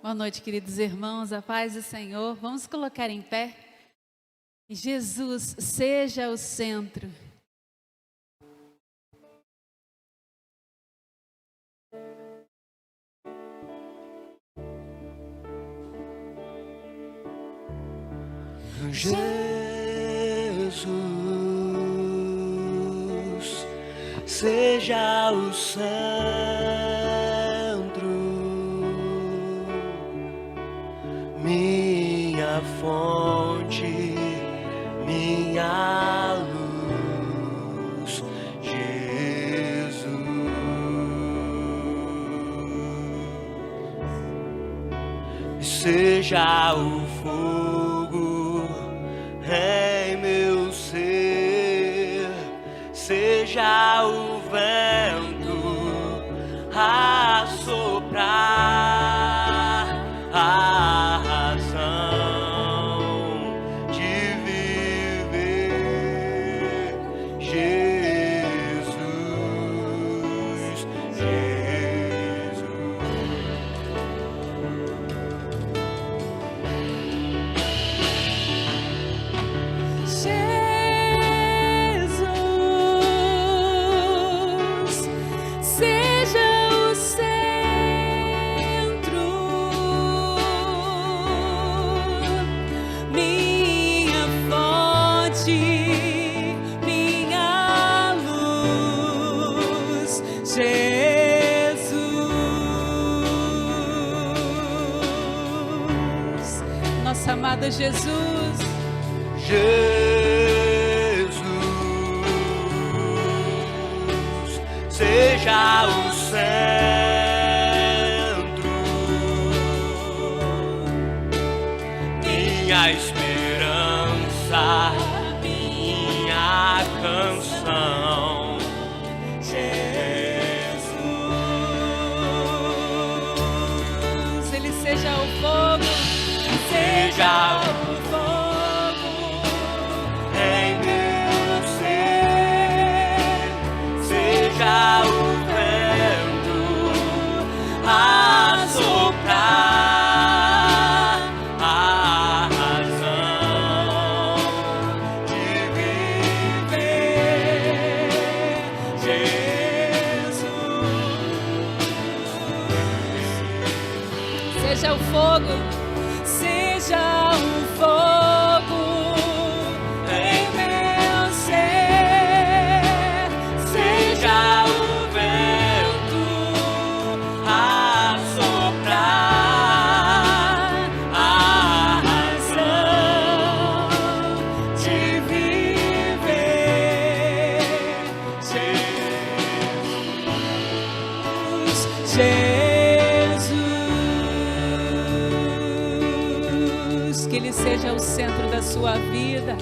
Boa noite, queridos irmãos, a paz do Senhor. Vamos colocar em pé. Jesus seja o centro. Jesus seja o centro, minha fonte, minha luz, Jesus. Seja o fogo em meu ser, seja o vento a soprar, a razão de viver, Jesus, Jesus. Nosso amado Jesus, Jesus seja o centro, minha esperança, minha canção, Jesus, Ele seja o fogo, seja o fogo em meu ser, seja o vento a soprar, a razão de viver, Jesus. seja o fogo. Seja o fogo em meu ser, seja o vento a soprar, a razão de viver, Jesus, Jesus. Que Ele seja o centro da sua vida.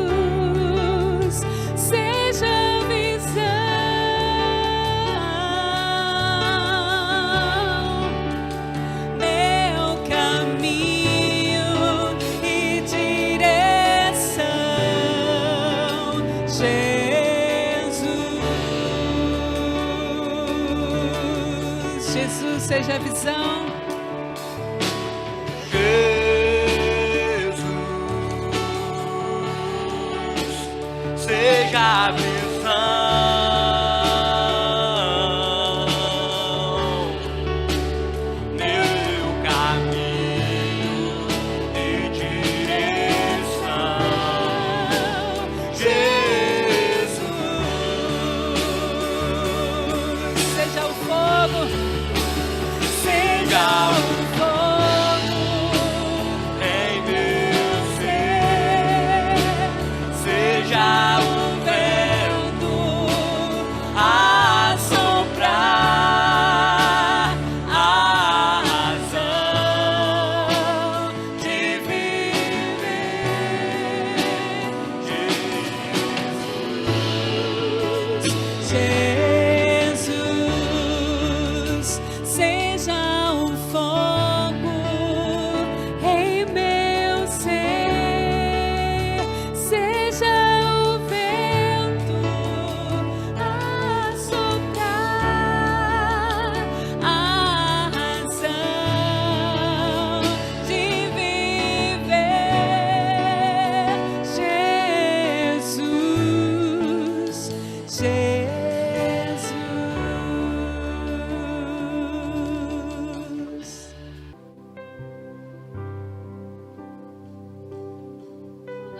Jesus, seja a visão, meu caminho e direção, Jesus seja a visão. Jesus seja a visão, meu caminho e direção, Jesus. Seja o fogo, Seja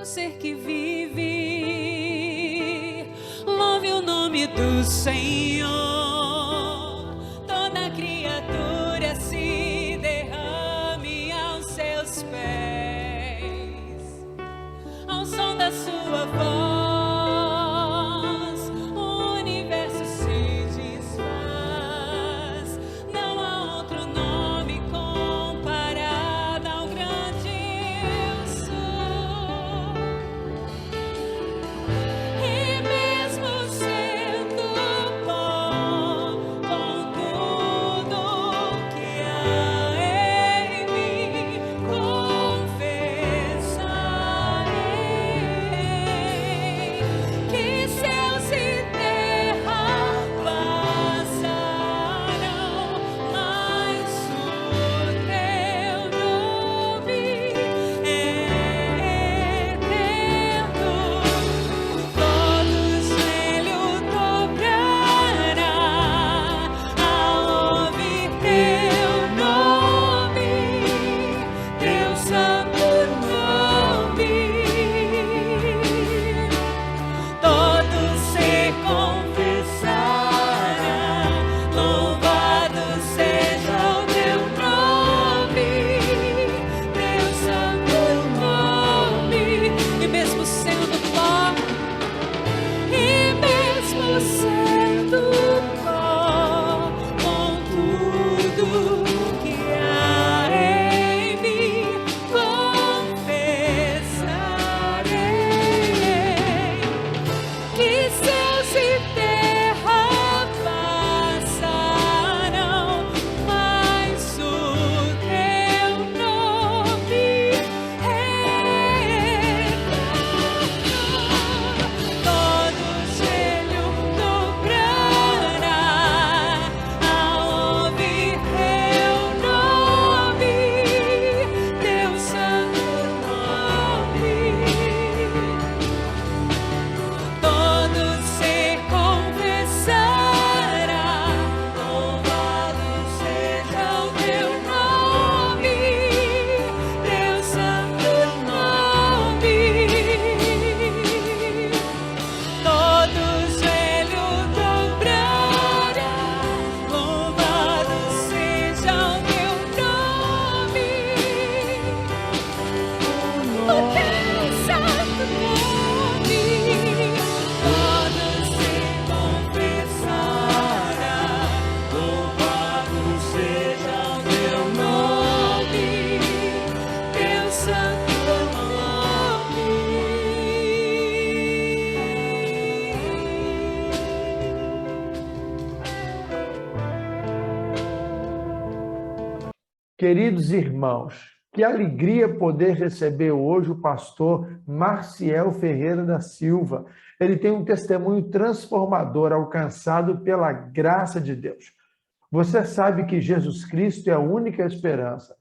ser que vive. Louve o nome do Senhor. Toda criatura se derrame aos seus pés. Ao som da sua voz, o universo se desfaz. Não há outro nome comparado ao grande eu sou. E mesmo sendo bom com tudo que há em mim, confessarei que céus e terra passarão, mas o teu nome é eterno. Todo joelho dobrará ao ouvir teu nome, teu santo nome. Todo ser confessará, louvado seja o teu nome, teu santo nome. E mesmo sendo pó, e mesmo sendo pó, com tudo que há em mim, confessarei que céus e terra passarão, mas o teu nome é eterno. Todo joelho dobrará ao ouvir teu nome, teu santo nome. Todo ser confessará, louvado seja o teu nome, teu santo nome. Todo joelho dobrará, louvado seja o teu nome, o teu santo nome. Todo ser confessará, louvado seja o teu nome, teu santo nome. Queridos irmãos, que alegria poder receber hoje o pastor Marciel Ferreira da Silva. Ele tem um testemunho transformador alcançado pela graça de Deus. Você sabe que Jesus Cristo é a única esperança.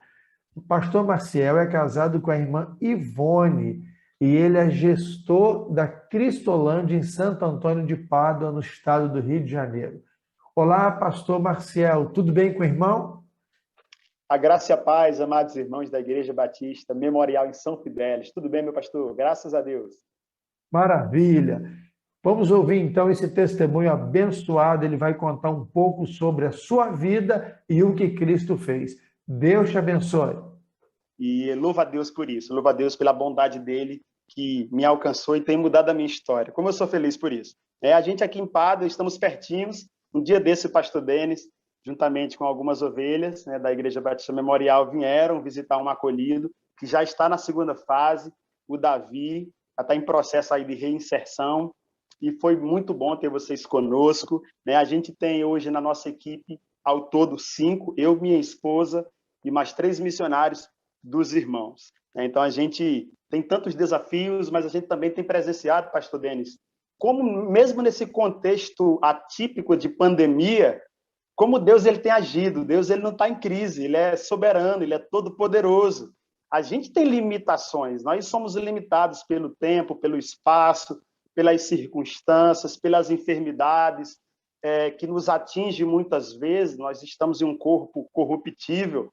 O pastor Marciel é casado com a irmã Ivone e ele é gestor da Cristolândia em Santo Antônio de Pádua, no estado do Rio de Janeiro. Olá, pastor Marciel, tudo bem com o irmão? A graça e a paz, amados irmãos da Igreja Batista Memorial em São Fidélis. Tudo bem, meu pastor? Graças a Deus. Maravilha! Vamos ouvir então esse testemunho abençoado. Ele vai contar um pouco sobre a sua vida e o que Cristo fez. Deus te abençoe. E louva a Deus por isso. Louva a Deus pela bondade dele que me alcançou e tem mudado a minha história. Como eu sou feliz por isso. A gente aqui em Pádua, estamos pertinhos. Um dia desse, o pastor Denis, juntamente com algumas ovelhas, da Igreja Batista Memorial, vieram visitar um acolhido que já está na segunda fase. O Davi já está em processo aí de reinserção. E foi muito bom ter vocês conosco. A gente tem hoje na nossa equipe, ao todo 5, eu, minha esposa e mais 3 missionários dos irmãos. Então a gente tem tantos desafios, mas a gente também tem presenciado, pastor Denis, como mesmo nesse contexto atípico de pandemia, como Deus ele tem agido. Deus ele não está em crise, ele é soberano, ele é todo-poderoso. A gente tem limitações, nós somos limitados pelo tempo, pelo espaço, pelas circunstâncias, pelas enfermidades que nos atingem muitas vezes. Nós estamos em um corpo corruptível,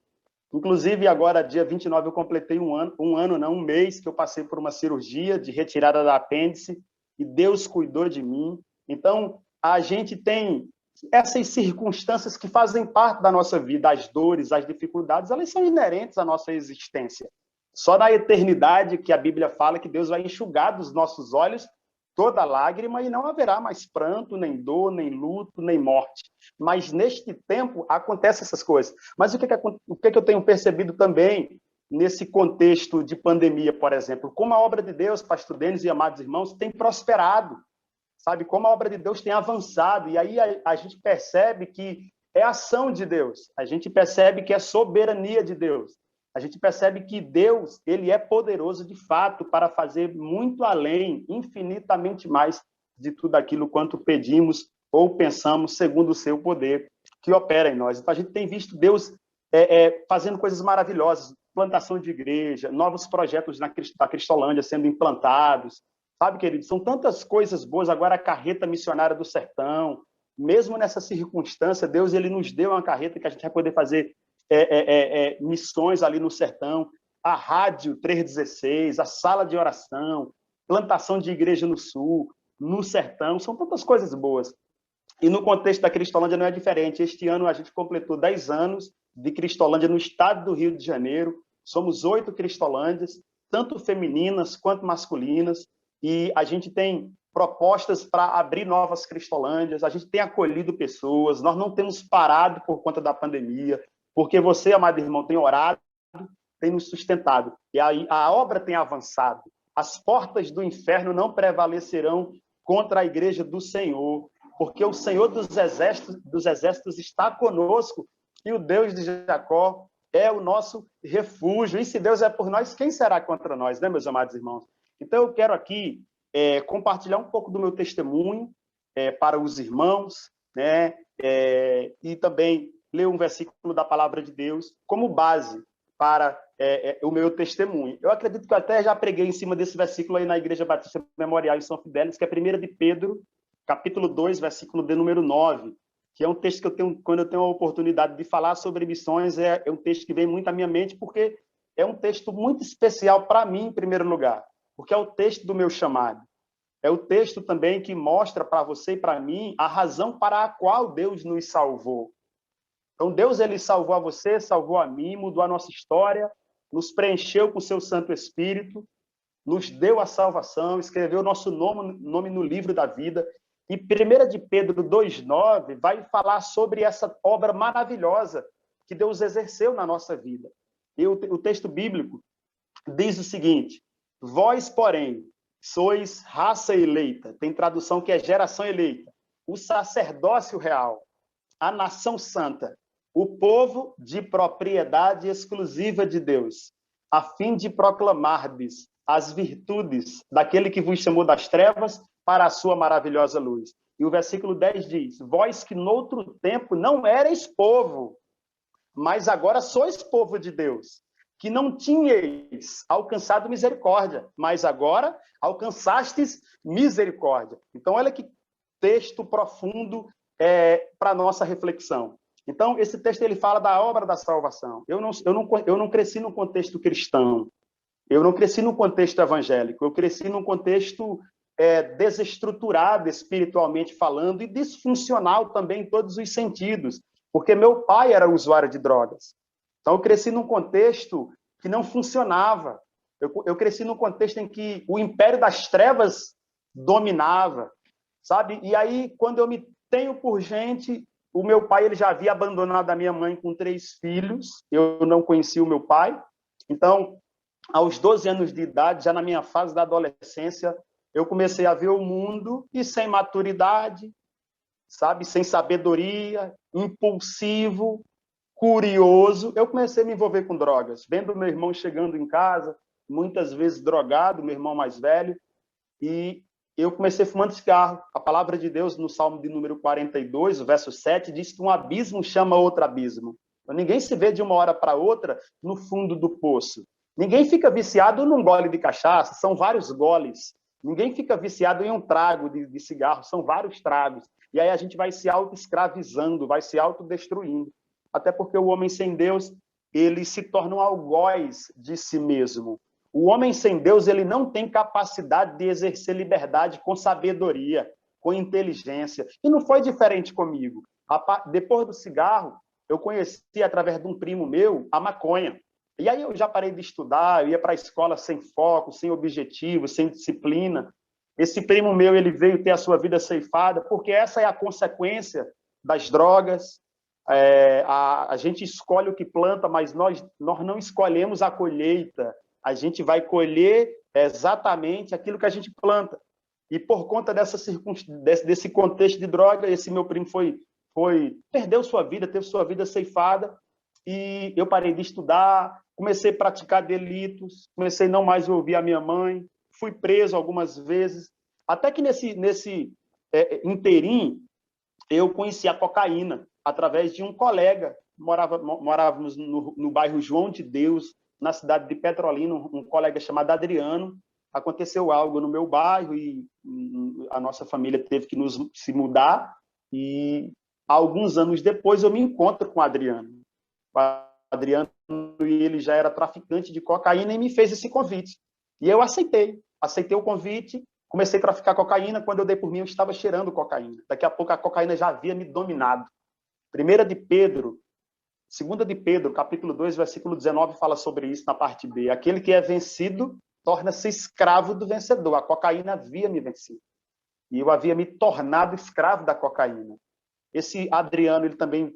Inclusive, agora, dia 29, eu completei um mês que eu passei por uma cirurgia de retirada da apêndice e Deus cuidou de mim. Então, a gente tem essas circunstâncias que fazem parte da nossa vida, as dores, as dificuldades, elas são inerentes à nossa existência. Só na eternidade que a Bíblia fala que Deus vai enxugar dos nossos olhos toda lágrima e não haverá mais pranto, nem dor, nem luto, nem morte. Mas neste tempo acontecem essas coisas. Mas o que eu tenho percebido também nesse contexto de pandemia, por exemplo? Como a obra de Deus, pastor Denis e amados irmãos, tem prosperado, sabe? Como a obra de Deus tem avançado. E aí a gente percebe que é ação de Deus. A gente percebe que é soberania de Deus. A gente percebe que Deus, ele é poderoso de fato para fazer muito além, infinitamente mais de tudo aquilo quanto pedimos ou pensamos, segundo o seu poder que opera em nós. Então, a gente tem visto Deus fazendo coisas maravilhosas, plantação de igreja, novos projetos na Cristolândia sendo implantados, sabe, querido? São tantas coisas boas. Agora a carreta missionária do sertão, mesmo nessa circunstância, Deus ele nos deu uma carreta que a gente vai poder fazer missões ali no sertão, a rádio 316, a sala de oração, plantação de igreja no sul, no sertão, são tantas coisas boas. E no contexto da Cristolândia não é diferente. Este ano a gente completou 10 anos de Cristolândia no estado do Rio de Janeiro. Somos 8 Cristolândias, tanto femininas quanto masculinas, e a gente tem propostas para abrir novas Cristolândias, a gente tem acolhido pessoas, nós não temos parado por conta da pandemia, porque você, amado irmão, tem orado, tem nos sustentado. E aí a obra tem avançado. As portas do inferno não prevalecerão contra a igreja do Senhor, porque o Senhor dos exércitos está conosco e o Deus de Jacó é o nosso refúgio. E se Deus é por nós, quem será contra nós, né, meus amados irmãos? Então eu quero aqui compartilhar um pouco do meu testemunho para os irmãos, né, e também ler um versículo da palavra de Deus como base para o meu testemunho. Eu acredito que eu até já preguei em cima desse versículo aí na Igreja Batista Memorial em São Fidélis, que é 1 de Pedro, capítulo 2, versículo de número 9, que é um texto que eu tenho, quando eu tenho a oportunidade de falar sobre missões, é um texto que vem muito à minha mente, porque é um texto muito especial para mim, em primeiro lugar, porque é o texto do meu chamado. É o texto também que mostra para você e para mim a razão para a qual Deus nos salvou. Então, Deus ele salvou a você, salvou a mim, mudou a nossa história, nos preencheu com o seu Santo Espírito, nos deu a salvação, escreveu nosso nome no livro da vida. E 1 de Pedro 2,9 vai falar sobre essa obra maravilhosa que Deus exerceu na nossa vida. E o texto bíblico diz o seguinte: vós, porém, sois raça eleita, tem tradução que é geração eleita, o sacerdócio real, a nação santa, o povo de propriedade exclusiva de Deus, a fim de proclamardes as virtudes daquele que vos chamou das trevas para a sua maravilhosa luz. E o versículo 10 diz: vós que noutro tempo não erais povo, mas agora sois povo de Deus, que não tinhais alcançado misericórdia, mas agora alcançastes misericórdia. Então, olha que texto profundo para a nossa reflexão. Então, esse texto ele fala da obra da salvação. Eu não cresci num contexto cristão, eu não cresci num contexto evangélico, eu cresci num contexto desestruturado espiritualmente falando e disfuncional também em todos os sentidos, porque meu pai era usuário de drogas. Então, eu cresci num contexto que não funcionava. Eu cresci num contexto em que o império das trevas dominava, sabe? E aí, quando eu me tenho por gente, o meu pai ele já havia abandonado a minha mãe com 3 filhos, eu não conhecia o meu pai. Então, aos 12 anos de idade, já na minha fase da adolescência, eu comecei a ver o mundo e sem maturidade, sabe? Sem sabedoria, impulsivo, curioso, eu comecei a me envolver com drogas, vendo meu irmão chegando em casa, muitas vezes drogado, meu irmão mais velho, e eu comecei fumando cigarro. A palavra de Deus, no Salmo de número 42, o verso 7, diz que um abismo chama outro abismo. Então, ninguém se vê de uma hora para outra no fundo do poço. Ninguém fica viciado num gole de cachaça, são vários goles. Ninguém fica viciado em um trago de cigarro, são vários tragos. E aí a gente vai se auto-escravizando, vai se autodestruindo. Até porque o homem sem Deus, ele se torna um algoz de si mesmo. O homem sem Deus, ele não tem capacidade de exercer liberdade com sabedoria, com inteligência. E não foi diferente comigo. Depois do cigarro, eu conheci, através de um primo meu, a maconha. E aí eu já parei de estudar, eu ia para a escola sem foco, sem objetivo, sem disciplina. Esse primo meu, ele veio ter a sua vida ceifada, porque essa é a consequência das drogas. A gente escolhe o que planta, mas nós não escolhemos a colheita. A gente vai colher exatamente aquilo que a gente planta. E por conta desse contexto de droga, esse meu primo perdeu sua vida, teve sua vida ceifada, e eu parei de estudar, comecei a praticar delitos, comecei a não mais ouvir a minha mãe, fui preso algumas vezes, até que nesse inteirinho, eu conheci a cocaína, através de um colega. Morávamos no bairro João de Deus, na cidade de Petrolina, um colega chamado Adriano. Aconteceu algo no meu bairro e a nossa família teve que se mudar, e alguns anos depois eu me encontro com o Adriano. O Adriano, ele já era traficante de cocaína e me fez esse convite. E eu aceitei o convite, comecei a traficar cocaína. Quando eu dei por mim, eu estava cheirando cocaína. Daqui a pouco a cocaína já havia me dominado. 2 de Pedro, capítulo 2, versículo 19, fala sobre isso na parte B. Aquele que é vencido torna-se escravo do vencedor. A cocaína havia me vencido. E eu havia me tornado escravo da cocaína. Esse Adriano, ele também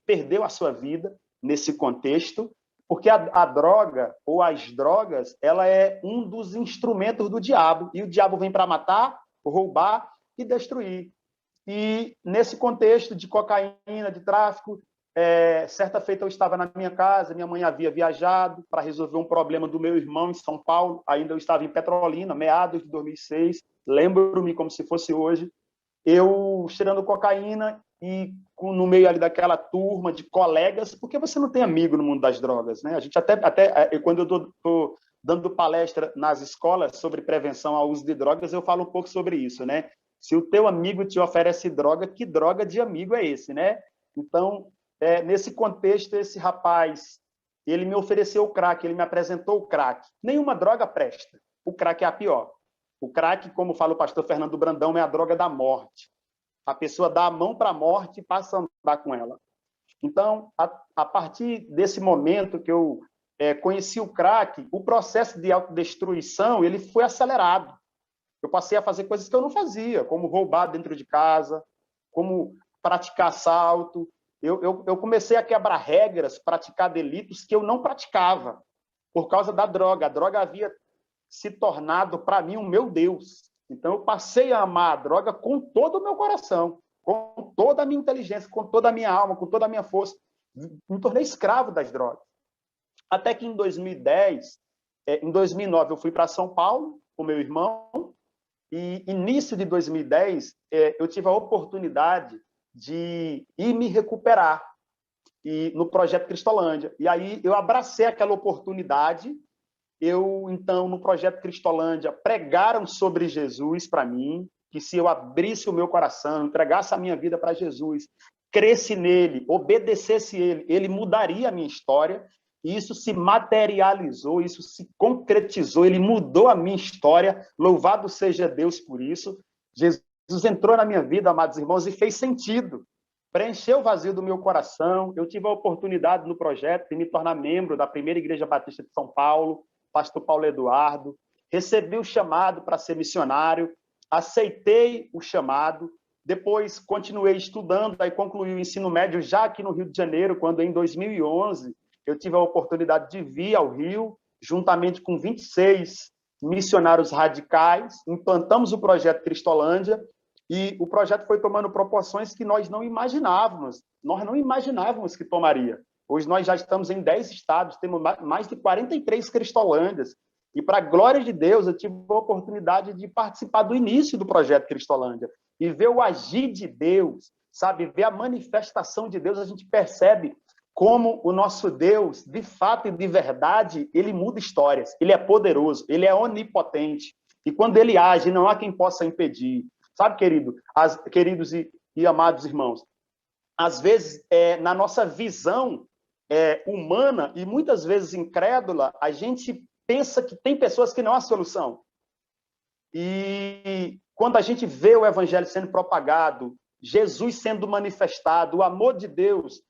perdeu a sua vida nesse contexto, porque a droga, ou as drogas, ela é um dos instrumentos do diabo. E o diabo vem para matar, roubar e destruir. E nesse contexto de cocaína, de tráfico, certa feita eu estava na minha casa, minha mãe havia viajado para resolver um problema do meu irmão em São Paulo, ainda eu estava em Petrolina, meados de 2006, lembro-me como se fosse hoje, eu cheirando cocaína e no meio ali daquela turma de colegas, porque você não tem amigo no mundo das drogas, né? A gente quando eu estou dando palestra nas escolas sobre prevenção ao uso de drogas, eu falo um pouco sobre isso, né? Se o teu amigo te oferece droga, que droga de amigo é esse, né? Então, nesse contexto, esse rapaz, ele me ofereceu o crack, ele me apresentou o crack. Nenhuma droga presta. O crack é a pior. O crack, como fala o pastor Fernando Brandão, é a droga da morte. A pessoa dá a mão para a morte e passa a andar com ela. Então, a partir desse momento que eu conheci o crack, o processo de autodestruição ele foi acelerado. Eu passei a fazer coisas que eu não fazia, como roubar dentro de casa, como praticar assalto. Eu comecei a quebrar regras, praticar delitos que eu não praticava, por causa da droga. A droga havia se tornado, para mim, o meu Deus. Então, eu passei a amar a droga com todo o meu coração, com toda a minha inteligência, com toda a minha alma, com toda a minha força. Me tornei escravo das drogas. Até que em 2010, em 2009, eu fui para São Paulo com meu irmão, e início de 2010, eu tive a oportunidade de ir me recuperar no Projeto Cristolândia. E aí eu abracei aquela oportunidade. Então, no Projeto Cristolândia, pregaram sobre Jesus para mim, que se eu abrisse o meu coração, entregasse a minha vida para Jesus, cresce nele, obedecesse ele mudaria a minha história. E isso se materializou, isso se concretizou, ele mudou a minha história. Louvado seja Deus por isso. Jesus entrou na minha vida, amados irmãos, e fez sentido. Preencheu o vazio do meu coração. Eu tive a oportunidade no projeto de me tornar membro da Primeira Igreja Batista de São Paulo, pastor Paulo Eduardo. Recebi o chamado para ser missionário, aceitei o chamado, depois continuei estudando, aí concluí o ensino médio já aqui no Rio de Janeiro, quando em 2011 eu tive a oportunidade de vir ao Rio, juntamente com 26 missionários radicais, implantamos o Projeto Cristolândia, e o projeto foi tomando proporções que nós não imaginávamos que tomaria. Hoje nós já estamos em 10 estados, temos mais de 43 Cristolândias, e para a glória de Deus, eu tive a oportunidade de participar do início do Projeto Cristolândia, e ver o agir de Deus, sabe, ver a manifestação de Deus. A gente percebe como o nosso Deus, de fato e de verdade, ele muda histórias, ele é poderoso, ele é onipotente, e quando ele age, não há quem possa impedir. Sabe, queridos e amados irmãos, às vezes, na nossa visão humana e muitas vezes incrédula, a gente pensa que tem pessoas que não há solução. E quando a gente vê o evangelho sendo propagado, Jesus sendo manifestado, o amor de Deus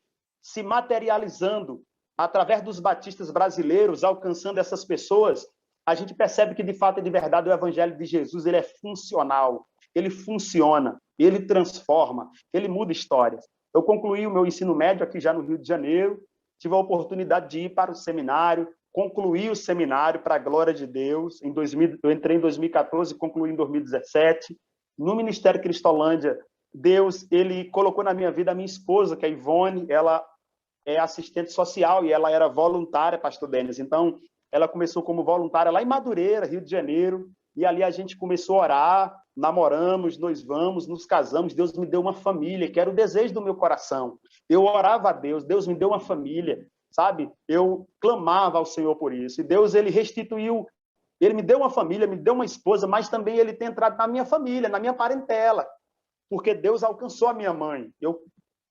se materializando através dos batistas brasileiros, alcançando essas pessoas, a gente percebe que, de fato e de verdade, o evangelho de Jesus ele é funcional, ele funciona, ele transforma, ele muda histórias. Eu concluí o meu ensino médio aqui já no Rio de Janeiro, tive a oportunidade de ir para o seminário, concluí o seminário para a glória de Deus. Eu entrei em 2014, concluí em 2017. No Ministério Cristolândia, Deus ele colocou na minha vida a minha esposa, que é a Ivone, ela é assistente social e ela era voluntária, pastor Denis. Então, ela começou como voluntária lá em Madureira, Rio de Janeiro, e ali a gente começou a orar, namoramos, noivamos, nos casamos, Deus me deu uma família, que era o desejo do meu coração. Eu orava a Deus, Deus me deu uma família, sabe? Eu clamava ao Senhor por isso, e Deus, ele restituiu, ele me deu uma família, me deu uma esposa, mas também ele tem entrado na minha família, na minha parentela, porque Deus alcançou a minha mãe. Eu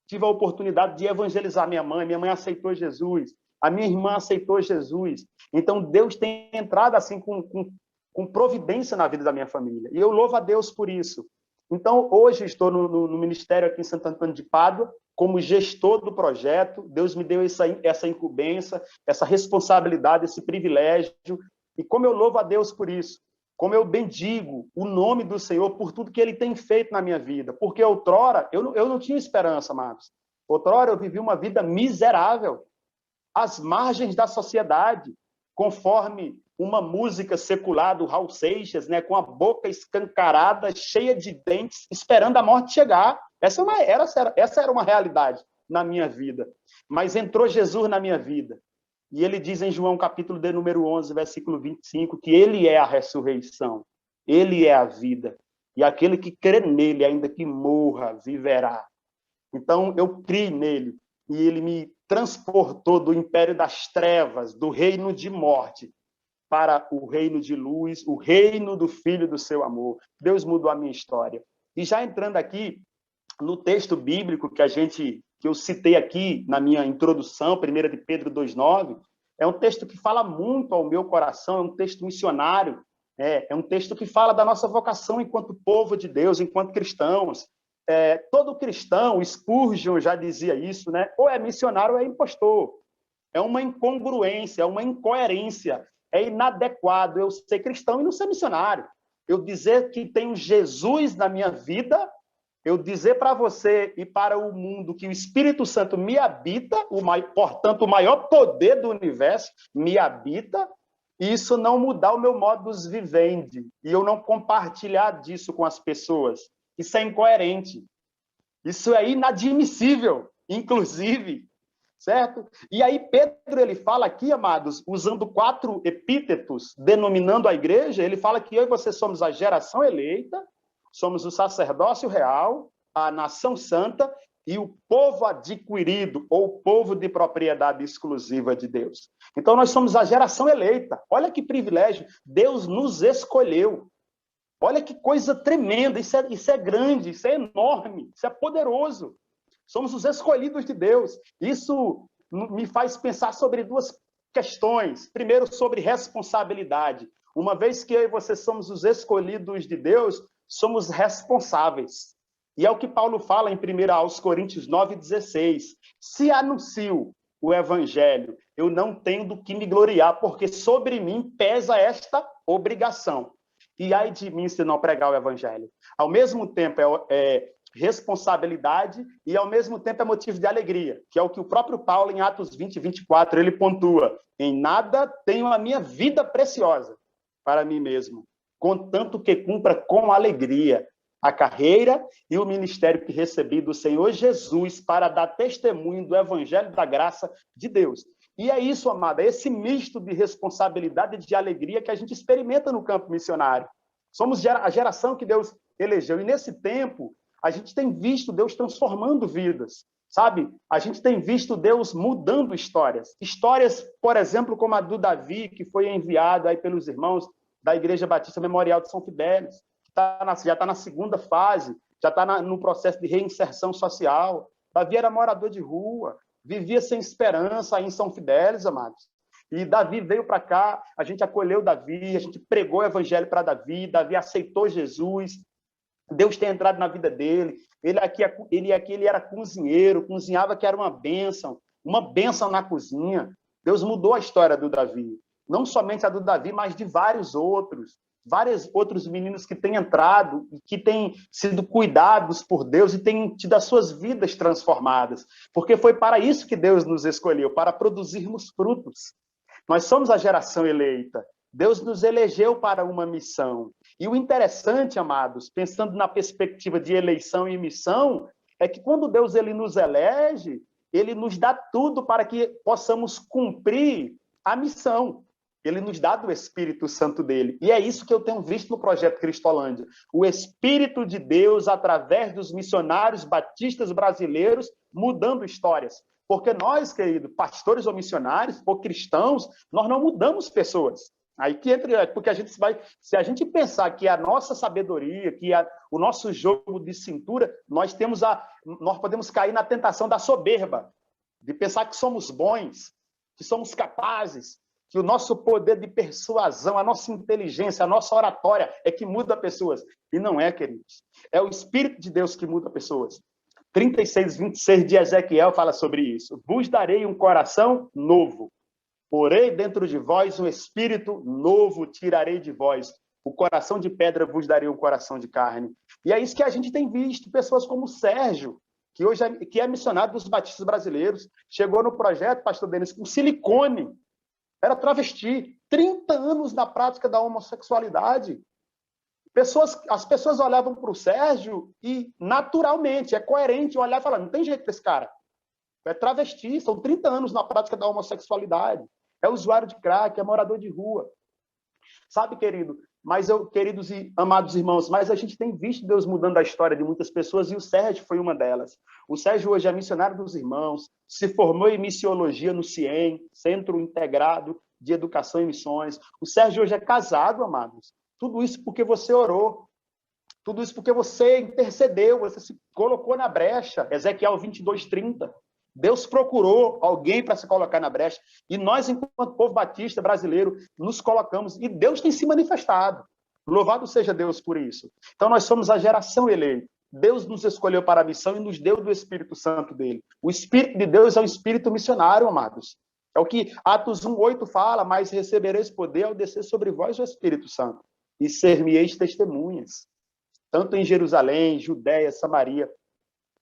tive a oportunidade de evangelizar minha mãe aceitou Jesus, a minha irmã aceitou Jesus. Então, Deus tem entrado assim com providência na vida da minha família. E eu louvo a Deus por isso. Então, hoje estou no ministério aqui em Santo Antônio de Pádua, como gestor do projeto. Deus me deu essa incumbência, essa responsabilidade, esse privilégio. E como eu louvo a Deus por isso. Como eu bendigo o nome do Senhor por tudo que Ele tem feito na minha vida. Porque outrora, eu não tinha esperança, amados. Outrora eu vivi uma vida miserável, às margens da sociedade, conforme uma música secular do Raul Seixas, né, com a boca escancarada, cheia de dentes, esperando a morte chegar. Essa era uma realidade na minha vida. Mas entrou Jesus na minha vida. E ele diz em João capítulo de número 11, versículo 25, que ele é a ressurreição, ele é a vida. E aquele que crê nele, ainda que morra, viverá. Então, eu criei nele. E ele me transportou do império das trevas, do reino de morte, para o reino de luz, o reino do Filho do seu amor. Deus mudou a minha história. E já entrando aqui no texto bíblico que eu citei aqui na minha introdução, 1 de Pedro 2,9, é um texto que fala muito ao meu coração, é um texto missionário, é um texto que fala da nossa vocação enquanto povo de Deus, enquanto cristãos. Todo cristão, Spurgeon já dizia isso, né? Ou é missionário ou é impostor. É uma incongruência, é uma incoerência, é inadequado eu ser cristão e não ser missionário. Eu dizer que tenho Jesus na minha vida, eu dizer para você e para o mundo que o Espírito Santo me habita, portanto, o maior poder do universo me habita, e isso não mudar o meu modus vivendi, e eu não compartilhar disso com as pessoas. Isso é incoerente. Isso é inadmissível, inclusive, certo? E aí Pedro, ele fala aqui, amados, usando 4 epítetos, denominando a igreja, ele fala que eu e você somos a geração eleita, somos o sacerdócio real, a nação santa e o povo adquirido, ou povo de propriedade exclusiva de Deus. Então, nós somos a geração eleita. Olha que privilégio. Deus nos escolheu. Olha que coisa tremenda. Isso é grande, isso é enorme, isso é poderoso. Somos os escolhidos de Deus. Isso me faz pensar sobre 2 questões. Primeiro, sobre responsabilidade. Uma vez que eu e você somos os escolhidos de Deus, somos responsáveis. E é o que Paulo fala em 1 Coríntios 9,16. Se anuncio o evangelho, eu não tenho do que me gloriar, porque sobre mim pesa esta obrigação. E ai de mim se não pregar o evangelho. Ao mesmo tempo é responsabilidade e ao mesmo tempo é motivo de alegria, que é o que o próprio Paulo em Atos 20, 24, ele pontua. Em nada tenho a minha vida preciosa para mim mesmo, contanto que cumpra com alegria a carreira e o ministério que recebi do Senhor Jesus para dar testemunho do evangelho da graça de Deus. E é isso, amada, é esse misto de responsabilidade e de alegria que a gente experimenta no campo missionário. Somos a geração que Deus elegeu. E nesse tempo, a gente tem visto Deus transformando vidas, sabe? A gente tem visto Deus mudando histórias. Histórias, por exemplo, como a do Davi, que foi enviado aí pelos irmãos da Igreja Batista Memorial de São Fidélis, que já está na 2ª fase, já está no processo de reinserção social. Davi era morador de rua, vivia sem esperança aí em São Fidélis, amados. E Davi veio para cá, a gente acolheu Davi, a gente pregou o evangelho para Davi, Davi aceitou Jesus, Deus tem entrado na vida dele, ele era cozinheiro, cozinhava que era uma bênção na cozinha. Deus mudou a história do Davi, não somente a do Davi, mas de vários outros meninos que têm entrado, que têm sido cuidados por Deus e têm tido as suas vidas transformadas, porque foi para isso que Deus nos escolheu, para produzirmos frutos. Nós somos a geração eleita. Deus nos elegeu para uma missão. E o interessante, amados, pensando na perspectiva de eleição e missão, é que quando Deus ele nos elege, ele nos dá tudo para que possamos cumprir a missão. Ele nos dá do Espírito Santo dele. E é isso que eu tenho visto no projeto Cristolândia. O Espírito de Deus, através dos missionários batistas brasileiros, mudando histórias. Porque nós, querido, pastores ou missionários, ou cristãos, nós não mudamos pessoas. Aí que entra, porque se a gente pensar que a nossa sabedoria, o nosso jogo de cintura, nós podemos cair na tentação da soberba, de pensar que somos bons, que somos capazes, que o nosso poder de persuasão, a nossa inteligência, a nossa oratória é que muda pessoas. E não é, queridos. É o Espírito de Deus que muda pessoas. 36, 26 de Ezequiel fala sobre isso. Vos darei um coração novo. Porei dentro de vós um espírito novo, tirarei de vós. O coração de pedra vos darei um coração de carne. E é isso que a gente tem visto. Pessoas como o Sérgio, que hoje é missionário dos batistas brasileiros, chegou no projeto, pastor Denis, com silicone. Era travesti. 30 anos na prática da homossexualidade. As pessoas olhavam para o Sérgio e, naturalmente, é coerente olhar e falar, não tem jeito desse cara. É travesti, são 30 anos na prática da homossexualidade. É usuário de crack, é morador de rua. Sabe, queridos e amados irmãos, mas a gente tem visto Deus mudando a história de muitas pessoas e o Sérgio foi uma delas. O Sérgio hoje é missionário dos irmãos, se formou em missiologia no CIEM, Centro Integrado de Educação e Missões. O Sérgio hoje é casado, amados. Tudo isso porque você orou. Tudo isso porque você intercedeu, você se colocou na brecha. Ezequiel 22:30. Deus procurou alguém para se colocar na brecha. E nós, enquanto povo batista brasileiro, nos colocamos. E Deus tem se manifestado. Louvado seja Deus por isso. Então, nós somos a geração eleita. Deus nos escolheu para a missão e nos deu do Espírito Santo dele. O Espírito de Deus é um Espírito missionário, amados. É o que Atos 1:8 fala, mas recebereis poder ao descer sobre vós o Espírito Santo. E ser-me-eis testemunhas, tanto em Jerusalém, Judéia, Samaria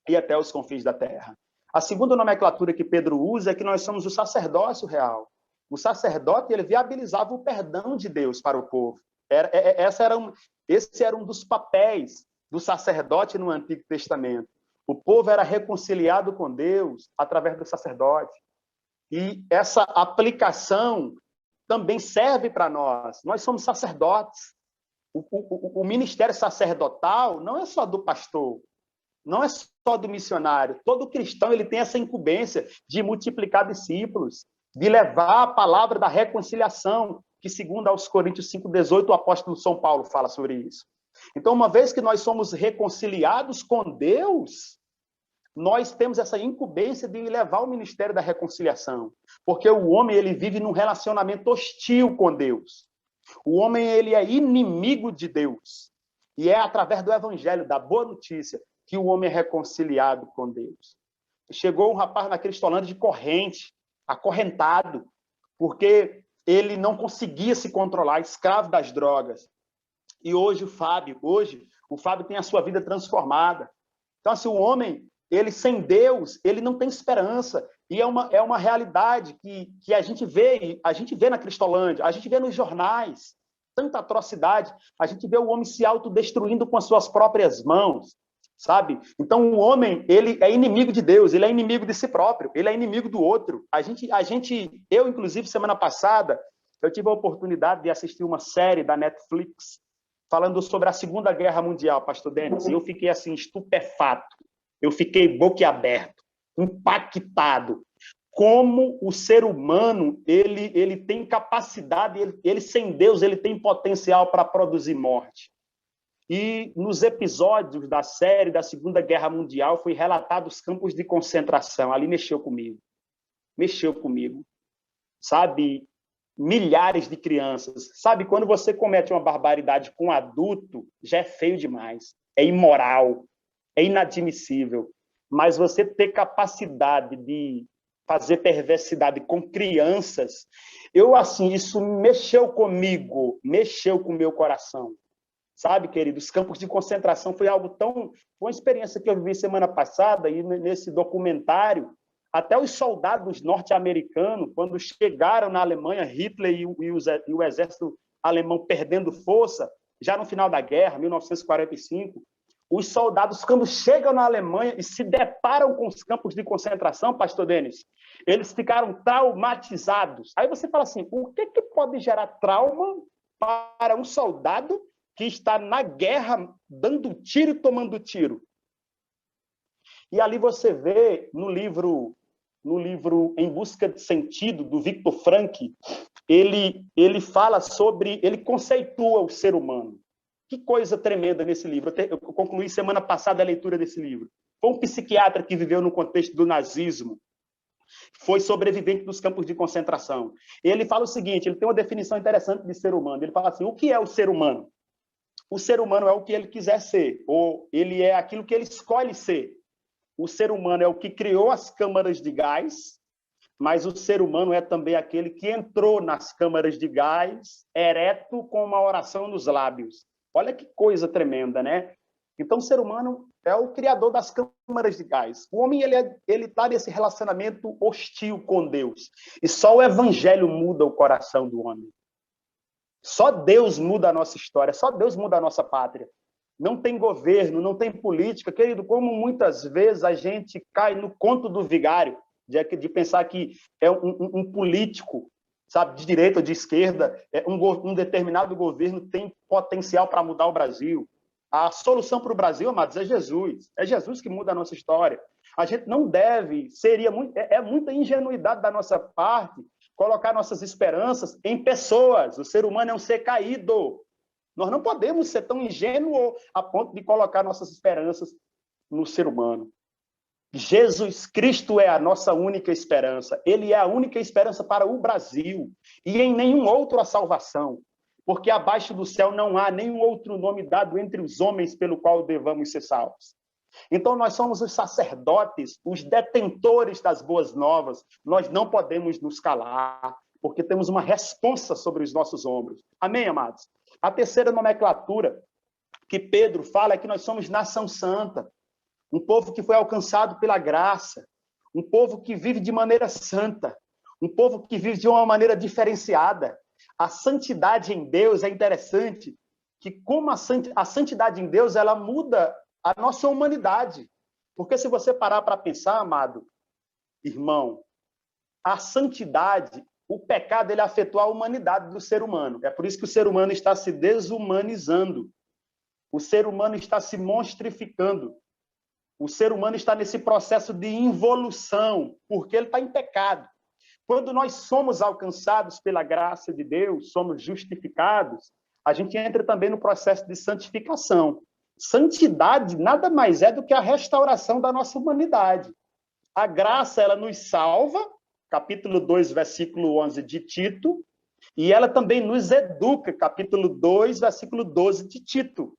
e até os confins da terra. A segunda nomenclatura que Pedro usa é que nós somos o sacerdócio real. O sacerdote, ele viabilizava o perdão de Deus para o povo. Esse era um dos papéis do sacerdote no Antigo Testamento. O povo era reconciliado com Deus através do sacerdote. E essa aplicação também serve para nós. Nós somos sacerdotes. O ministério sacerdotal não é só do pastor, não é só do missionário. Todo cristão ele tem essa incumbência de multiplicar discípulos, de levar a palavra da reconciliação, que segundo aos Coríntios 5:18, o apóstolo São Paulo fala sobre isso. Então, uma vez que nós somos reconciliados com Deus, nós temos essa incumbência de levar o ministério da reconciliação, porque o homem ele vive num relacionamento hostil com Deus. O homem ele é inimigo de Deus. E é através do evangelho, da boa notícia, que o homem é reconciliado com Deus. Chegou um rapaz na Cristolândia de corrente, acorrentado, porque ele não conseguia se controlar, escravo das drogas. E hoje o Fábio tem a sua vida transformada. Então, assim, o homem, ele sem Deus, ele não tem esperança. E é uma realidade que a gente vê na Cristolândia, a gente vê nos jornais, tanta atrocidade, a gente vê o homem se autodestruindo com as suas próprias mãos, sabe? Então, o homem, ele é inimigo de Deus, ele é inimigo de si próprio, ele é inimigo do outro. Eu, inclusive, semana passada, eu tive a oportunidade de assistir uma série da Netflix falando sobre a Segunda Guerra Mundial, pastor Denis, e eu fiquei, assim, estupefato. Eu fiquei boquiaberto, impactado. Como o ser humano, ele tem capacidade, ele sem Deus, ele tem potencial para produzir morte. E nos episódios da série da Segunda Guerra Mundial foi relatado os campos de concentração. Ali mexeu comigo. mexeu comigo. Sabe, milhares de crianças. Sabe, quando você comete uma barbaridade com um adulto, já é feio demais, é imoral, é inadmissível. Mas você ter capacidade de fazer perversidade com crianças, isso mexeu comigo, mexeu com o meu coração. Sabe, querido, os campos de concentração foi uma experiência que eu vivi semana passada, e nesse documentário, até os soldados norte-americanos, quando chegaram na Alemanha, Hitler e o exército alemão perdendo força, já no final da guerra, 1945, os soldados, quando chegam na Alemanha e se deparam com os campos de concentração, pastor Denis, eles ficaram traumatizados. Aí você fala assim, o que pode gerar trauma para um soldado que está na guerra, dando tiro e tomando tiro? E ali você vê, no livro Em Busca de Sentido, do Viktor Frankl, ele fala ele conceitua o ser humano. Que coisa tremenda nesse livro. Eu concluí semana passada a leitura desse livro. Foi um psiquiatra que viveu no contexto do nazismo, foi sobrevivente dos campos de concentração. Ele fala o seguinte, ele tem uma definição interessante de ser humano. Ele fala assim, o que é o ser humano? O ser humano é o que ele quiser ser, ou ele é aquilo que ele escolhe ser. O ser humano é o que criou as câmaras de gás, mas o ser humano é também aquele que entrou nas câmaras de gás, ereto, com uma oração nos lábios. Olha que coisa tremenda, né? Então, o ser humano é o criador das câmaras de gás. O homem, ele está nesse relacionamento hostil com Deus. E só o evangelho muda o coração do homem. Só Deus muda a nossa história, só Deus muda a nossa pátria. Não tem governo, não tem política. Querido, como muitas vezes a gente cai no conto do vigário, de pensar que é um político, sabe, de direita ou de esquerda, um determinado governo tem potencial para mudar o Brasil. A solução para o Brasil, amados, é Jesus. É Jesus que muda a nossa história. A gente não deve, muita ingenuidade da nossa parte colocar nossas esperanças em pessoas. O ser humano é um ser caído. Nós não podemos ser tão ingênuos a ponto de colocar nossas esperanças no ser humano. Jesus Cristo é a nossa única esperança. Ele é a única esperança para o Brasil. E em nenhum outro a salvação. Porque abaixo do céu não há nenhum outro nome dado entre os homens pelo qual devamos ser salvos. Então nós somos os sacerdotes, os detentores das boas novas. Nós não podemos nos calar, porque temos uma responsa sobre os nossos ombros. Amém, amados? A terceira nomenclatura que Pedro fala é que nós somos nação santa. Um povo que foi alcançado pela graça, um povo que vive de maneira santa, um povo que vive de uma maneira diferenciada. A santidade em Deus é interessante, que como a santidade em Deus, ela muda a nossa humanidade. Porque se você parar para pensar, amado irmão, a santidade, o pecado, ele afetou a humanidade do ser humano. É por isso que o ser humano está se desumanizando. O ser humano está se monstrificando. O ser humano está nesse processo de involução, porque ele está em pecado. Quando nós somos alcançados pela graça de Deus, somos justificados, a gente entra também no processo de santificação. Santidade nada mais é do que a restauração da nossa humanidade. A graça, ela nos salva, capítulo 2, versículo 11 de Tito, e ela também nos educa, capítulo 2, versículo 12 de Tito,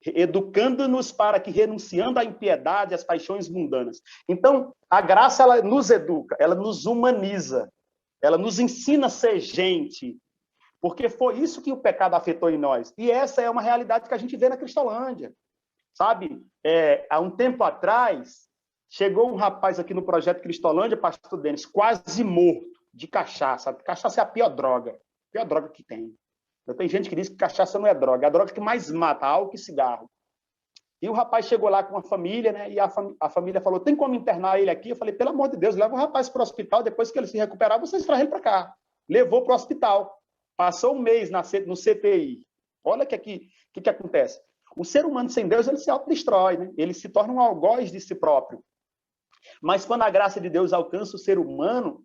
educando-nos para que, renunciando à impiedade, às paixões mundanas. Então, a graça, ela nos educa, ela nos humaniza, ela nos ensina a ser gente, porque foi isso que o pecado afetou em nós. E essa é uma realidade que a gente vê na Cristolândia. Sabe, há um tempo atrás, chegou um rapaz aqui no Projeto Cristolândia, pastor Denis, quase morto de cachaça. Cachaça é a pior droga que tem. Tem gente que diz que cachaça não é droga, é a droga que mais mata, álcool e cigarro. E o rapaz chegou lá com a família, né? E a família falou, tem como internar ele aqui? Eu falei, pelo amor de Deus, leva o rapaz para o hospital, depois que ele se recuperar, vocês trazem ele para cá. Levou para o hospital. Passou um mês no CTI. Olha o que acontece. O ser humano sem Deus, ele se autodestrói, né? Ele se torna um algoz de si próprio. Mas quando a graça de Deus alcança o ser humano,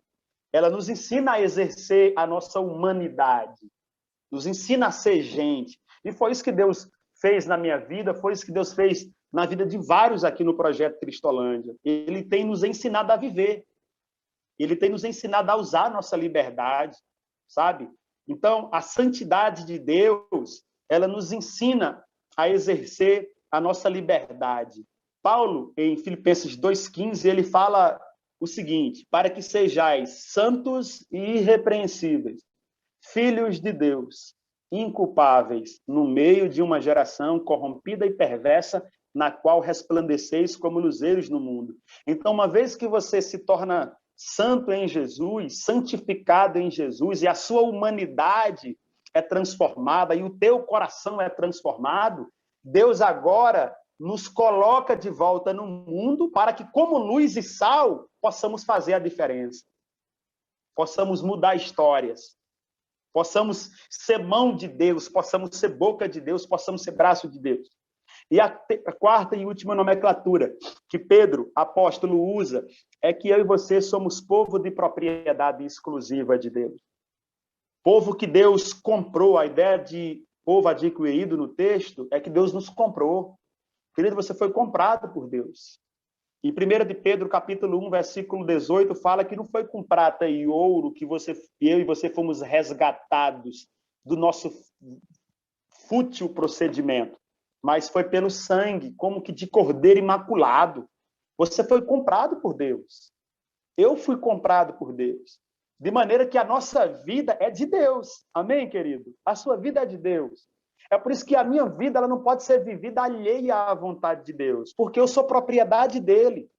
ela nos ensina a exercer a nossa humanidade. Nos ensina a ser gente. E foi isso que Deus fez na minha vida, foi isso que Deus fez na vida de vários aqui no Projeto Cristolândia. Ele tem nos ensinado a viver. Ele tem nos ensinado a usar a nossa liberdade, sabe? Então, a santidade de Deus, ela nos ensina a exercer a nossa liberdade. Paulo, em Filipenses 2,15, ele fala o seguinte: para que sejais santos e irrepreensíveis, filhos de Deus, inculpáveis, no meio de uma geração corrompida e perversa, na qual resplandeceis como luzeiros no mundo. Então, uma vez que você se torna santo em Jesus, santificado em Jesus, e a sua humanidade é transformada, e o teu coração é transformado, Deus agora nos coloca de volta no mundo para que, como luz e sal, possamos fazer a diferença. Possamos mudar histórias. Possamos ser mão de Deus, possamos ser boca de Deus, possamos ser braço de Deus. E a quarta e última nomenclatura que Pedro, apóstolo, usa é que eu e você somos povo de propriedade exclusiva de Deus. Povo que Deus comprou. A ideia de povo adquirido no texto é que Deus nos comprou. Querido, você foi comprado por Deus. E 1 de Pedro, capítulo 1, versículo 18, fala que não foi com prata e ouro que eu e você fomos resgatados do nosso fútil procedimento, mas foi pelo sangue, como que de cordeiro imaculado. Você foi comprado por Deus. Eu fui comprado por Deus. De maneira que a nossa vida é de Deus. Amém, querido? A sua vida é de Deus. É por isso que a minha vida ela não pode ser vivida alheia à vontade de Deus, porque eu sou propriedade dele.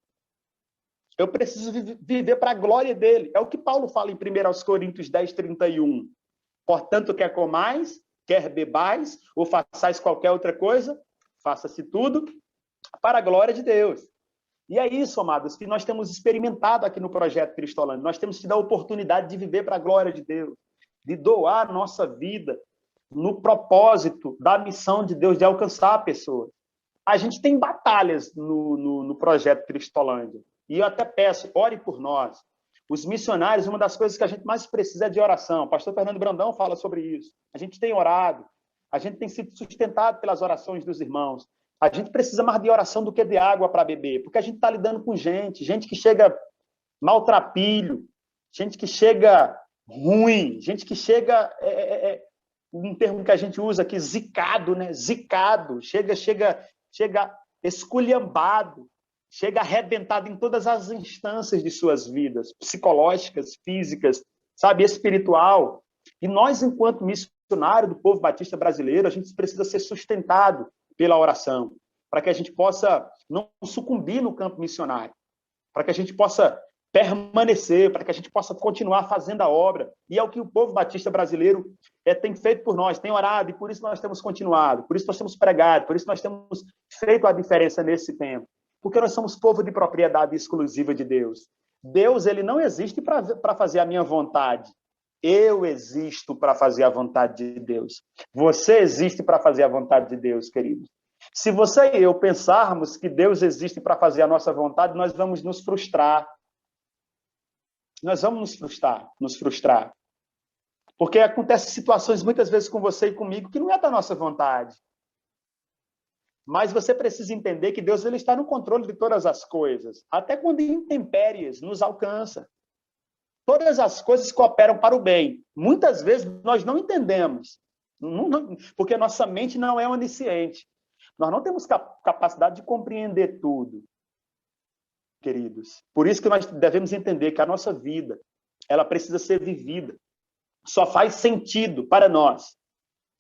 Eu preciso viver para a glória dele. É o que Paulo fala em 1 Coríntios 10, 31. Portanto, quer comais, quer bebais, ou façais qualquer outra coisa, faça-se tudo para a glória de Deus. E é isso, amados, que nós temos experimentado aqui no Projeto Cristolândia. Nós temos tido a oportunidade de viver para a glória de Deus, de doar a nossa vida no propósito da missão de Deus de alcançar pessoas. A gente tem batalhas no Projeto Cristolândia. E eu até peço, ore por nós. Os missionários, uma das coisas que a gente mais precisa é de oração. O pastor Fernando Brandão fala sobre isso. A gente tem orado, a gente tem sido sustentado pelas orações dos irmãos. A gente precisa mais de oração do que de água para beber, porque a gente está lidando com gente que chega maltrapilho, gente que chega ruim, gente que chega, um termo que a gente usa aqui, zicado, né? Zicado, chega esculhambado, chega arrebentado em todas as instâncias de suas vidas, psicológicas, físicas, sabe, espiritual. E nós, enquanto missionário do povo batista brasileiro, a gente precisa ser sustentado pela oração, para que a gente possa não sucumbir no campo missionário, para que a gente possa permanecer, para que a gente possa continuar fazendo a obra. E é o que o povo batista brasileiro tem feito por nós, tem orado, e por isso nós temos continuado, por isso nós temos pregado, por isso nós temos feito a diferença nesse tempo. Porque nós somos povo de propriedade exclusiva de Deus. Deus, ele não existe para fazer a minha vontade. Eu existo para fazer a vontade de Deus. Você existe para fazer a vontade de Deus, querido. Se você e eu pensarmos que Deus existe para fazer a nossa vontade, nós vamos nos frustrar. Nós vamos nos frustrar. Porque acontecem situações muitas vezes com você e comigo que não é da nossa vontade. Mas você precisa entender que Deus ele está no controle de todas as coisas, até quando intempéries nos alcançam. Todas as coisas cooperam para o bem. Muitas vezes nós não entendemos, porque nossa mente não é onisciente. Nós não temos capacidade de compreender tudo, queridos. Por isso que nós devemos entender que a nossa vida, ela precisa ser vivida. Só faz sentido para nós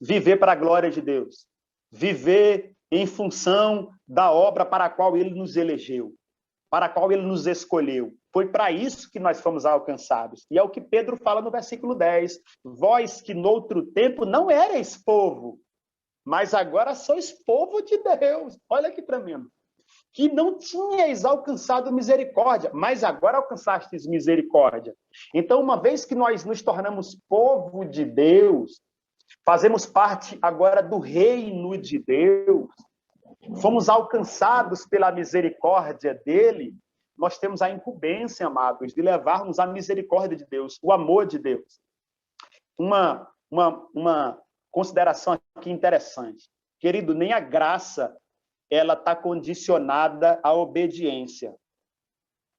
viver para a glória de Deus. Viver em função da obra para a qual ele nos elegeu, para a qual ele nos escolheu. Foi para isso que nós fomos alcançados. E é o que Pedro fala no versículo 10. Vós que noutro tempo não erais povo, mas agora sois povo de Deus. Olha que tremendo. Que não tinhais alcançado misericórdia, mas agora alcançastes misericórdia. Então, uma vez que nós nos tornamos povo de Deus, fazemos parte agora do reino de Deus, fomos alcançados pela misericórdia dele, nós temos a incumbência, amados, de levarmos a misericórdia de Deus, o amor de Deus. Uma consideração aqui interessante. Querido, nem a graça ela está condicionada à obediência,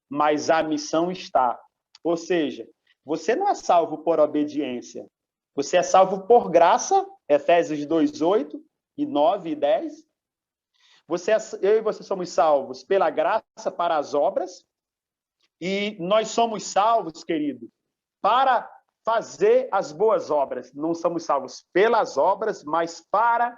mas a missão está. Ou seja, você não é salvo por obediência. Você é salvo por graça, Efésios 2:8 e 9 e 10. Eu e você somos salvos pela graça para as obras. E nós somos salvos, querido, para fazer as boas obras. Não somos salvos pelas obras, mas para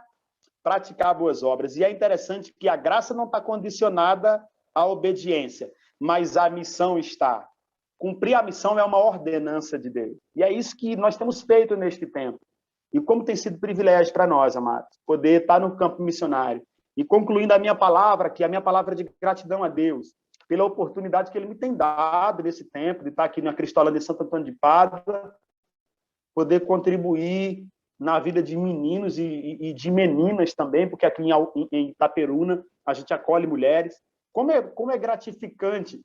praticar boas obras. E é interessante que a graça não está condicionada à obediência, mas a missão está. Cumprir a missão é uma ordenança de Deus. E é isso que nós temos feito neste tempo. E como tem sido privilégio para nós, amados, poder estar no campo missionário. E concluindo a minha palavra, que a minha palavra é de gratidão a Deus, pela oportunidade que Ele me tem dado nesse tempo, de estar aqui na Cristolândia de Santo Antônio de Pádua, poder contribuir na vida de meninos e de meninas também, porque aqui em Itaperuna a gente acolhe mulheres. Como é gratificante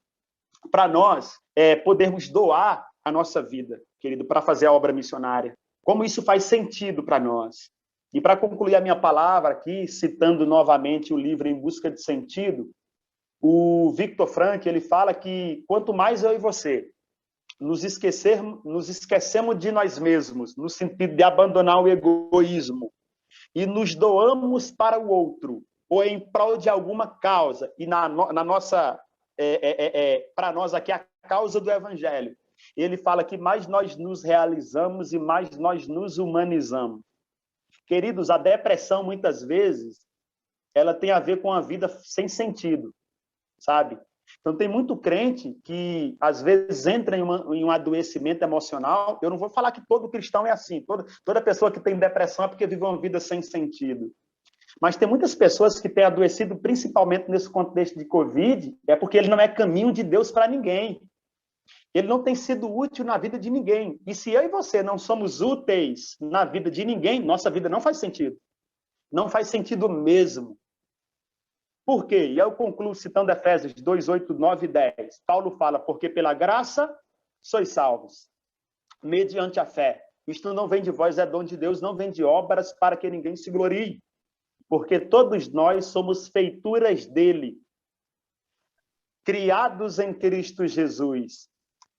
para nós podermos doar a nossa vida, querido, para fazer a obra missionária. Como isso faz sentido para nós. E para concluir a minha palavra aqui, citando novamente o livro Em Busca de Sentido, o Viktor Frankl, ele fala que quanto mais eu e você nos esquecemos de nós mesmos, no sentido de abandonar o egoísmo, e nos doamos para o outro, ou em prol de alguma causa, e na nossa, para nós aqui, a causa do Evangelho. Ele fala que mais nós nos realizamos e mais nós nos humanizamos. Queridos, a depressão, muitas vezes, ela tem a ver com a vida sem sentido, sabe? Então, tem muito crente que, às vezes, entra em um adoecimento emocional. Eu não vou falar que todo cristão é assim. Toda pessoa que tem depressão é porque vive uma vida sem sentido. Mas tem muitas pessoas que têm adoecido, principalmente nesse contexto de Covid, é porque ele não é caminho de Deus para ninguém. Ele não tem sido útil na vida de ninguém. E se eu e você não somos úteis na vida de ninguém, nossa vida não faz sentido. Não faz sentido mesmo. Por quê? E eu concluo citando Efésios 2:8, 9 e 10. Paulo fala, porque pela graça sois salvos, mediante a fé. Isto não vem de vós, é dom de Deus, não vem de obras para que ninguém se glorie. Porque todos nós somos feituras dele, criados em Cristo Jesus,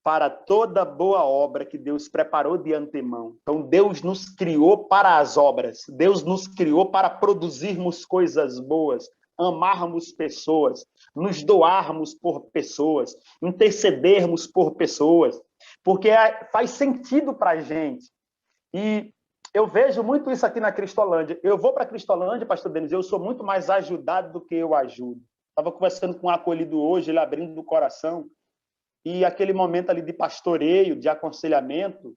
para toda boa obra que Deus preparou de antemão. Então, Deus nos criou para as obras. Deus nos criou para produzirmos coisas boas, amarmos pessoas, nos doarmos por pessoas, intercedermos por pessoas, porque faz sentido para a gente. E eu vejo muito isso aqui na Cristolândia. Eu vou para a Cristolândia, pastor Denis, eu sou muito mais ajudado do que eu ajudo. Estava conversando com um acolhido hoje, ele abrindo o coração, e aquele momento ali de pastoreio, de aconselhamento,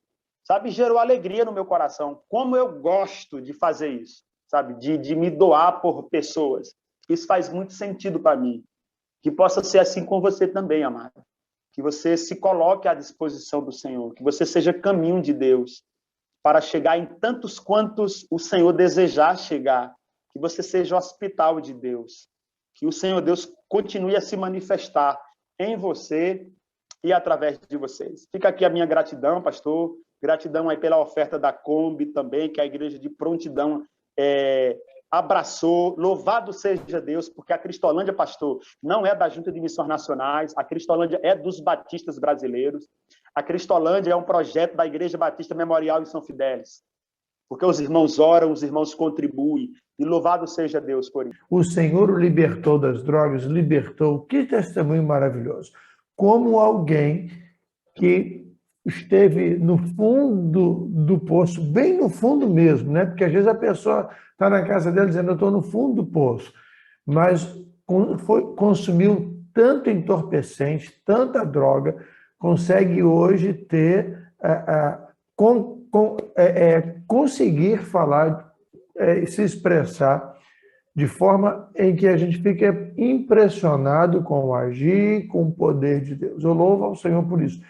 sabe, gerou alegria no meu coração. Como eu gosto de fazer isso, sabe, de me doar por pessoas. Isso faz muito sentido para mim. Que possa ser assim com você também, amado. Que você se coloque à disposição do Senhor. Que você seja caminho de Deus para chegar em tantos quantos o Senhor desejar chegar. Que você seja o hospital de Deus. Que o Senhor Deus continue a se manifestar em você e através de vocês. Fica aqui a minha gratidão, pastor. Gratidão aí pela oferta da Kombi também, que a Igreja de Prontidão abraçou. Louvado seja Deus, porque a Cristolândia, pastor, não é da Junta de Missões Nacionais, a Cristolândia é dos batistas brasileiros. A Cristolândia é um projeto da Igreja Batista Memorial em São Fidélis, porque os irmãos oram, os irmãos contribuem, e louvado seja Deus por isso. O Senhor o libertou das drogas, libertou. Que testemunho maravilhoso. Como alguém que esteve no fundo do poço, bem no fundo mesmo, né? Porque às vezes a pessoa está na casa dela dizendo, eu estou no fundo do poço, mas consumiu tanto entorpecente, tanta droga, consegue hoje ter, conseguir falar, se expressar de forma em que a gente fica impressionado com o agir, com o poder de Deus. Eu louvo ao Senhor por isso.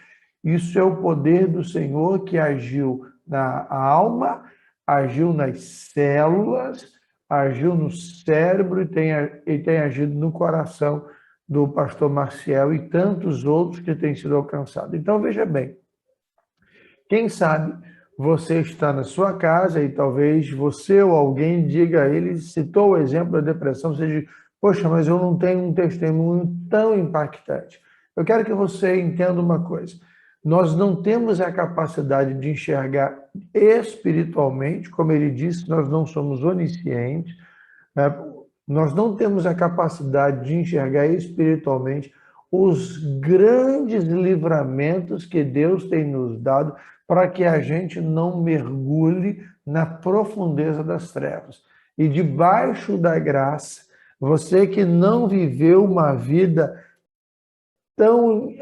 Isso é o poder do Senhor que agiu na alma, agiu nas células, agiu no cérebro e tem agido no coração do pastor Marciel e tantos outros que têm sido alcançados. Então, veja bem, quem sabe você está na sua casa e talvez você ou alguém diga a ele, citou o exemplo da depressão, você diz, poxa, mas eu não tenho um testemunho tão impactante. Eu quero que você entenda uma coisa. Nós não temos a capacidade de enxergar espiritualmente, como ele disse, nós não somos oniscientes, né? Nós não temos a capacidade de enxergar espiritualmente os grandes livramentos que Deus tem nos dado para que a gente não mergulhe na profundeza das trevas. E debaixo da graça, você que não viveu uma vida tão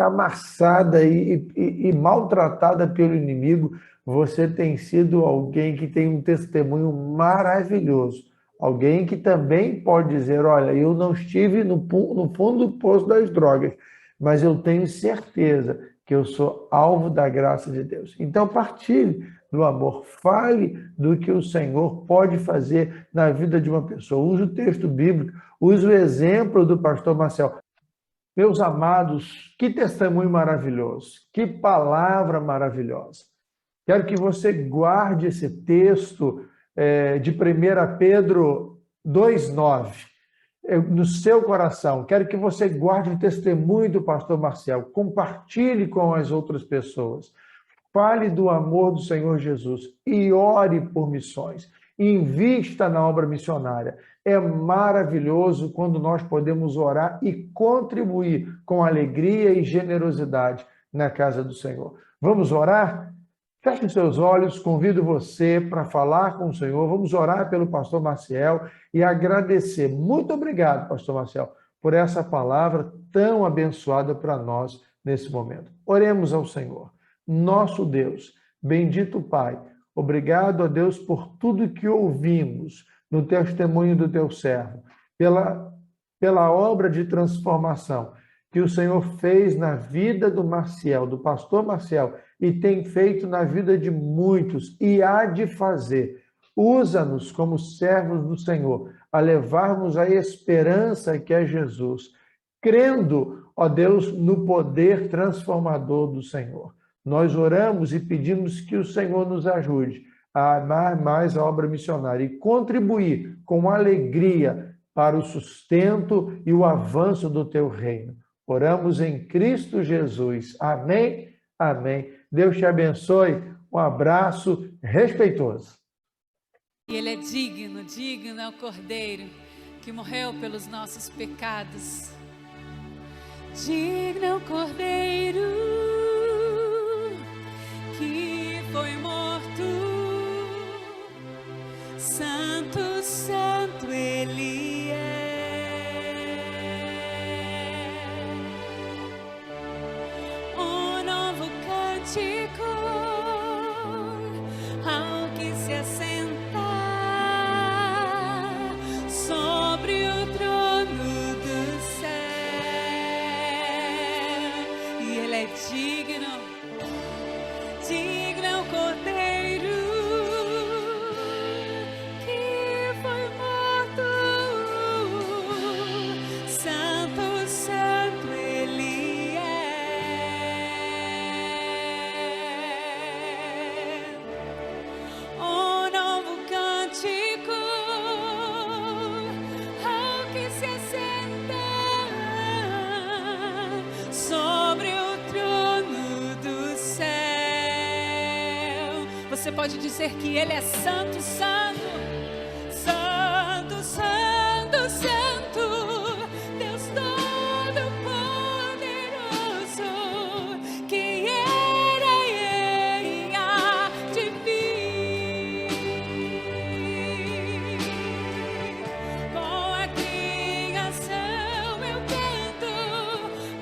amassada e maltratada pelo inimigo, você tem sido alguém que tem um testemunho maravilhoso. Alguém que também pode dizer, olha, eu não estive no fundo do poço das drogas, mas eu tenho certeza que eu sou alvo da graça de Deus. Então, partilhe do amor, fale do que o Senhor pode fazer na vida de uma pessoa. Use o texto bíblico, use o exemplo do pastor Marcel. Meus amados, que testemunho maravilhoso, que palavra maravilhosa. Quero que você guarde esse texto de 1 Pedro 2,9 no seu coração. Quero que você guarde o testemunho do pastor Marcel, compartilhe com as outras pessoas, fale do amor do Senhor Jesus e ore por missões, invista na obra missionária. É maravilhoso quando nós podemos orar e contribuir com alegria e generosidade na casa do Senhor. Vamos orar? Feche os seus olhos, convido você para falar com o Senhor. Vamos orar pelo pastor Marcel e agradecer. Muito obrigado, pastor Marcel, por essa palavra tão abençoada para nós nesse momento. Oremos ao Senhor. Nosso Deus, bendito Pai, obrigado a Deus por tudo que ouvimos no testemunho do teu servo, pela obra de transformação que o Senhor fez na vida do Marcel, do pastor Marcel, e tem feito na vida de muitos e há de fazer. Usa-nos como servos do Senhor a levarmos a esperança que é Jesus, crendo, ó Deus, no poder transformador do Senhor. Nós oramos e pedimos que o Senhor nos ajude a amar mais a obra missionária e contribuir com alegria para o sustento e o avanço do teu reino. Oramos em Cristo Jesus. Amém? Amém. Deus te abençoe. Um abraço respeitoso. E Ele é digno, digno é o Cordeiro que morreu pelos nossos pecados. Digno é o Cordeiro que foi morto. Santo, santo Ele é. Um novo cântico ao que se assenta sobre o trono do céu. E Ele é digno, digno é o Cordeiro que foi morto. Santo, santo Ele é. Um novo cântico ao que se assenta sobre o trono do céu. Você pode dizer que Ele é santo, santo, santo, santo, santo, Deus Todo-Poderoso, que era e há de vir. Com a criação eu canto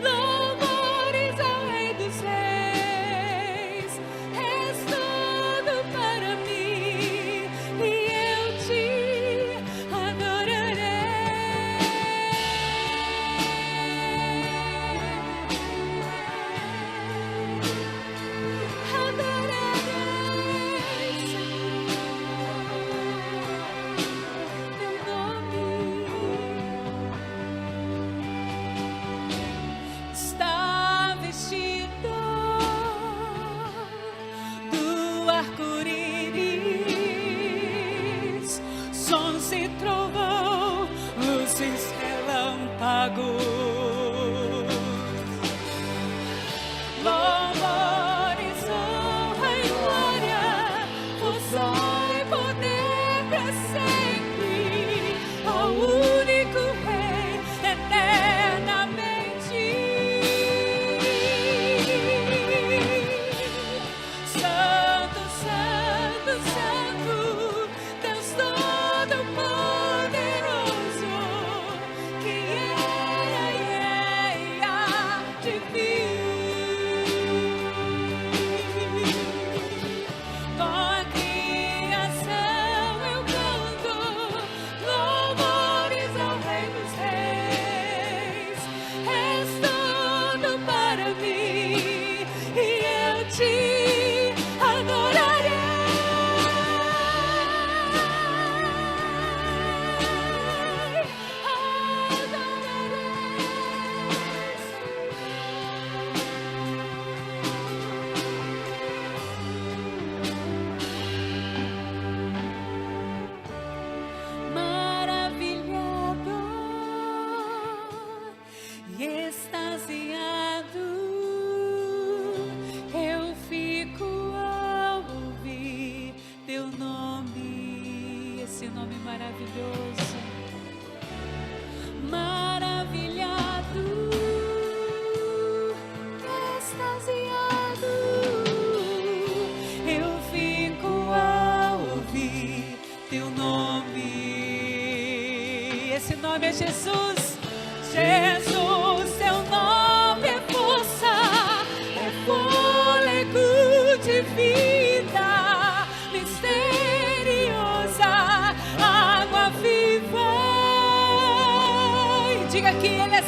louvores ao Rei dos Reis. És tudo para mim e eu te adorarei. Adorarei, Senhor, teu nome. Está vestido do arco-íris, sons e trovão, luzes, relâmpagos, louvor maravilhoso, maravilhado, extasiado, eu fico ao ouvir teu nome. Esse nome é Jesus. Jesus, teu nome é força, é fôlego de vida, misteriosa, água viva. E diga que Ele é